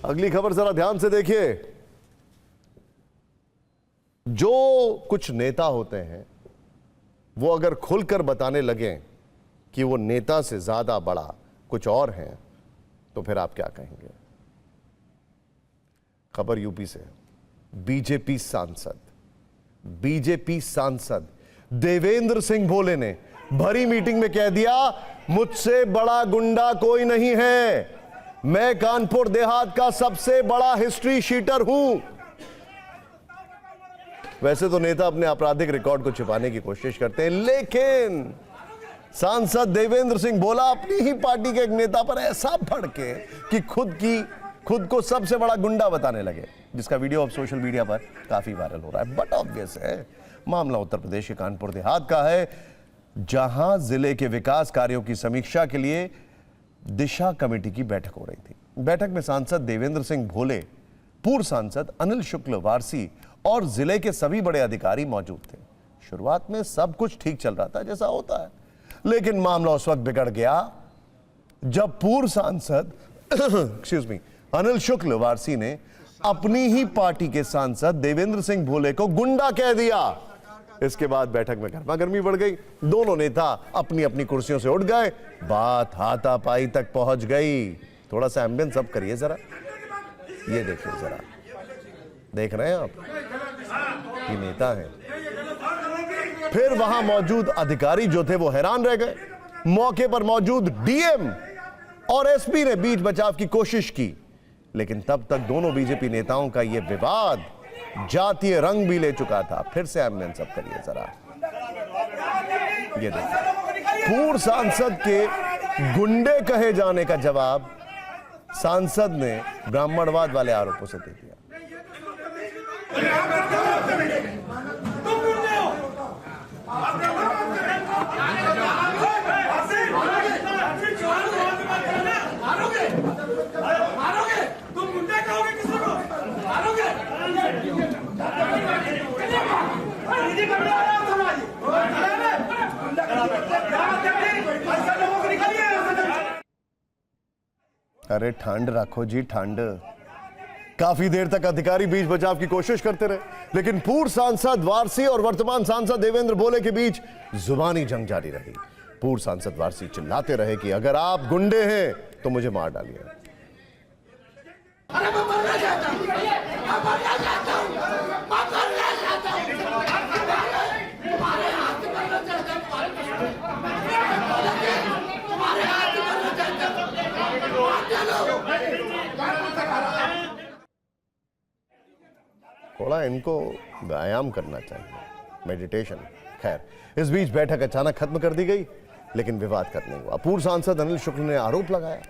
अगली खबर जरा ध्यान से देखिए। जो कुछ नेता होते हैं वो अगर खुलकर बताने लगे कि वो नेता से ज्यादा बड़ा कुछ और हैं तो फिर आप क्या कहेंगे। खबर यूपी से। बीजेपी सांसद देवेंद्र सिंह भोले ने भरी मीटिंग में कह दिया, मुझसे बड़ा गुंडा कोई नहीं है, मैं कानपुर देहात का सबसे बड़ा हिस्ट्री शीटर हूं। वैसे तो नेता अपने आपराधिक रिकॉर्ड को छिपाने की कोशिश करते हैं, लेकिन सांसद देवेंद्र सिंह भोला अपनी ही पार्टी के एक नेता पर ऐसा भड़के कि खुद को सबसे बड़ा गुंडा बताने लगे, जिसका वीडियो अब सोशल मीडिया पर काफी वायरल हो रहा है। बट ऑब्वियस है मामला उत्तर प्रदेश के कानपुर देहात का है, जहां जिले के विकास कार्यों की समीक्षा के लिए दिशा कमेटी की बैठक हो रही थी। बैठक में सांसद देवेंद्र सिंह भोले, पूर्व सांसद अनिल शुक्ल वारसी और जिले के सभी बड़े अधिकारी मौजूद थे। शुरुआत में सब कुछ ठीक चल रहा था जैसा होता है, लेकिन मामला उस वक्त बिगड़ गया जब पूर्व सांसद एक्सक्यूज मी अनिल शुक्ल वारसी ने अपनी ही पार्टी के सांसद देवेंद्र सिंह भोले को गुंडा कह दिया। इसके बाद बैठक में गर्मागर्मी बढ़ गई, दोनों नेता अपनी अपनी कुर्सियों से उठ गए, बात हाथापाई तक पहुंच गई। थोड़ा सा एम्बियंस अब करिए जरा, ये देखिए जरा, देख रहे हैं आप, ये नेता है। फिर वहां मौजूद अधिकारी जो थे वो हैरान रह गए। मौके पर मौजूद डीएम और एसपी ने बीच बचाव की कोशिश की, लेकिन तब तक दोनों बीजेपी नेताओं का यह विवाद जातीय रंग भी ले चुका था। फिर से एम्बियंस अब करिए जरा, ये देखिए। पूर्व सांसद के गुंडे कहे जाने का जवाब सांसद ने ब्राह्मणवाद वाले आरोपों से दे दिया। अरे ठंड रखो जी, ठंड। काफी देर तक अधिकारी बीच बचाव की कोशिश करते रहे, लेकिन पूर्व सांसद वारसी और वर्तमान सांसद देवेंद्र भोले के बीच जुबानी जंग जारी रही। पूर्व सांसद वारसी चिल्लाते रहे कि अगर आप गुंडे हैं तो मुझे मार डालिए। थोड़ा इनको व्यायाम करना चाहिए, मेडिटेशन। खैर, इस बीच बैठक अचानक खत्म कर दी गई, लेकिन विवाद खत्म नहीं हुआ। पूर्व सांसद अनिल शुक्ल ने आरोप लगाया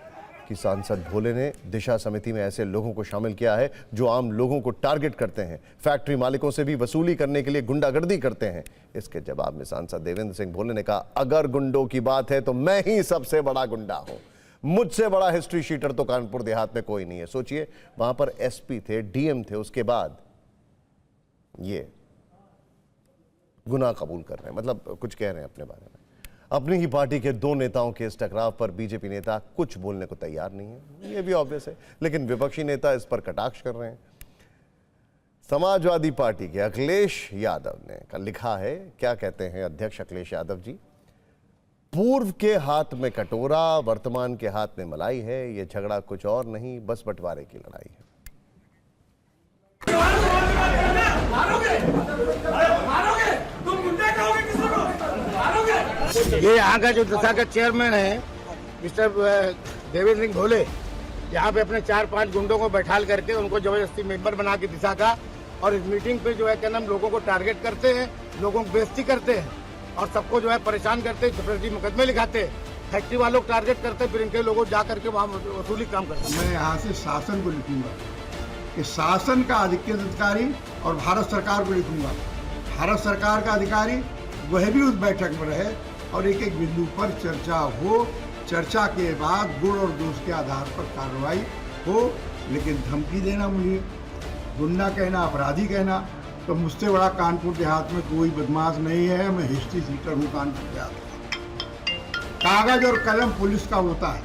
कि सांसद भोले ने दिशा समिति में ऐसे लोगों को शामिल किया है जो आम लोगों को टारगेट करते हैं, फैक्ट्री मालिकों से भी वसूली करने के लिए गुंडागर्दी करते हैं। इसके जवाब में सांसद देवेंद्र सिंह भोले ने कहा, अगर गुंडों की बात है तो मैं ही सबसे बड़ा गुंडा हूं, मुझसे बड़ा हिस्ट्री शीटर तो कानपुर देहात में कोई नहीं है। सोचिए, वहां पर एसपी थे, डीएम थे, उसके बाद ये गुनाह कबूल कर रहे हैं, मतलब कुछ कह रहे हैं अपने बारे में। अपनी ही पार्टी के दो नेताओं के इस टकराव पर बीजेपी नेता कुछ बोलने को तैयार नहीं है, ये भी ऑब्वियस है, लेकिन विपक्षी नेता इस पर कटाक्ष कर रहे हैं। समाजवादी पार्टी के अखिलेश यादव ने लिखा है, क्या कहते हैं अध्यक्ष अखिलेश यादव जी, पूर्व के हाथ में कटोरा, वर्तमान के हाथ में मलाई है, यह झगड़ा कुछ और नहीं, बस बंटवारे की लड़ाई है। ये यहाँ का जो दिशा का चेयरमैन है मिस्टर देवेंद्र सिंह भोले, यहाँ पे अपने 4-5 गुंडों को बैठाल करके उनको जबरदस्ती मेंबर बना के दिशा का, और इस मीटिंग पे जो है क्या नाम लोगों को टारगेट करते हैं, लोगों को बेइज्जती करते हैं और सबको जो है परेशान करते हैं, जबरदस्ती मुकदमे लिखाते हैं, फैक्ट्री वालों को टारगेट करते हैं, फिर इनके लोगों जा करके वहाँ वसूली काम करते हैं। मैं यहाँ से शासन को लिखूंगा कि शासन का अधिकारी और भारत सरकार को लिखूंगा, भारत सरकार का अधिकारी वह भी उस बैठक में रहे और एक एक बिंदु पर चर्चा हो, चर्चा के बाद गुण और दोष के आधार पर कार्रवाई हो। लेकिन धमकी देना, मुझे गुंडा कहना, अपराधी कहना, तो मुझसे बड़ा कानपुर देहात में कोई बदमाश नहीं है। मैं हिस्ट्री शीटर हूँ कानपुर देहात का। कागज और कलम पुलिस का होता है।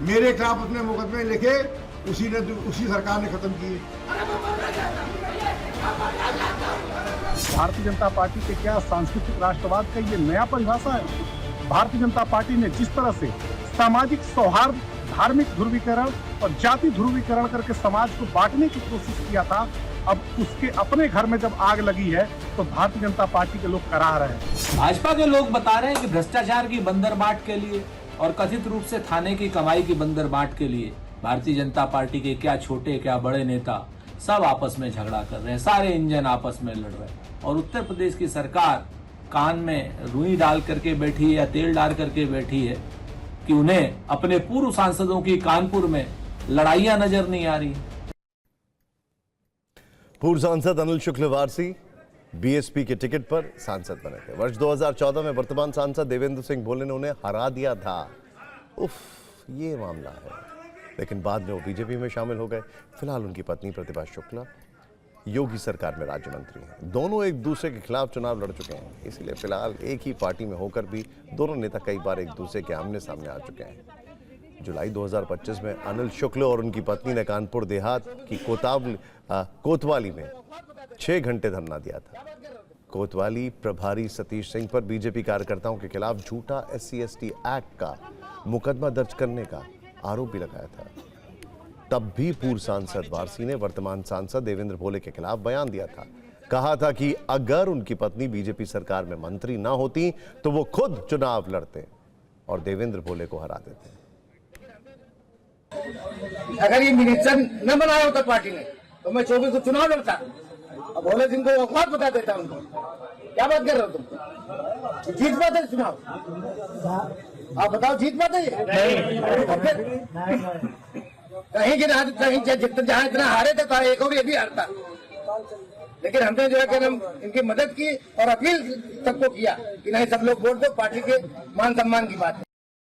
मेरे खिलाफ उसने मुकदमे लिखे उसी सरकार ने खत्म किए। भारतीय जनता पार्टी के क्या सांस्कृतिक राष्ट्रवाद का ये नया परिभाषा है? भारतीय जनता पार्टी ने जिस तरह से सामाजिक सौहार्द, धार्मिक ध्रुवीकरण और जाति ध्रुवीकरण करके समाज को बांटने की कोशिश किया था, अब उसके अपने घर में जब आग लगी है तो भारतीय जनता पार्टी के लोग कराह रहे हैं। भाजपा के लोग बता रहे हैं कि भ्रष्टाचार की बंदरबाट के लिए और कथित रूप से थाने की कमाई की बंदरबाट के लिए भारतीय जनता पार्टी के क्या छोटे क्या बड़े नेता सब आपस में झगड़ा कर रहे हैं, सारे इंजन आपस में लड़ रहे हैं। और उत्तर प्रदेश की सरकार कान में रुई डाल करके बैठी है या तेल डाल करके बैठी है कि उन्हें अपने पूर्व सांसदों की कानपुर में लड़ाइयां नजर नहीं आ रही। पूर्व सांसद अनिल शुक्ल वारसी बीएसपी के टिकट पर सांसद बने थे। वर्ष 2014 में वर्तमान सांसद देवेंद्र सिंह भोले ने उन्हें हरा दिया था। उफ, ये मामला है। लेकिन बाद में वो बीजेपी में शामिल हो गए। फिलहाल उनकी पत्नी प्रतिभा शुक्ला योगी सरकार में राज्य मंत्री हैं। दोनों एक दूसरे के खिलाफ चुनाव लड़ चुके हैं, इसलिए फिलहाल एक ही पार्टी में होकर भी दोनों नेता कई बार एक दूसरे के आमने सामने आ चुके हैं। जुलाई 2025 में अनिल शुक्ल और उनकी पत्नी ने कानपुर देहात की कोतवाली में 6 घंटे धरना दिया था। कोतवाली प्रभारी सतीश सिंह पर बीजेपी कार्यकर्ताओं के खिलाफ झूठा SC/ST एक्ट का मुकदमा दर्ज करने का आरोप भी लगाया था। तब भी पूर्व सांसद वारसी ने वर्तमान सांसद देवेंद्र भोले के खिलाफ बयान दिया था। कहा था कि अगर उनकी पत्नी बीजेपी सरकार में मंत्री ना होती तो वो खुद चुनाव लड़ते और देवेंद्र भोले को हरा देते। अगर ये मिनिस्टर न बनाया होता पार्टी ने तो मैं 24 को चुनाव लड़ता। अब भोले सिंह को औकात बता देता उनको। क्या बात कर रहे हो तुम? जीत पाते चुनाव? आप बताओ, जीत पाते? कहीं की कहीं जहाँ इतना हारे थे तो एक और ये भी हारता। लेकिन हमने जो है कि हम इनकी मदद की और अपील सबको किया कि नहीं, सब लोग वोट दो, पार्टी के मान सम्मान की बात है।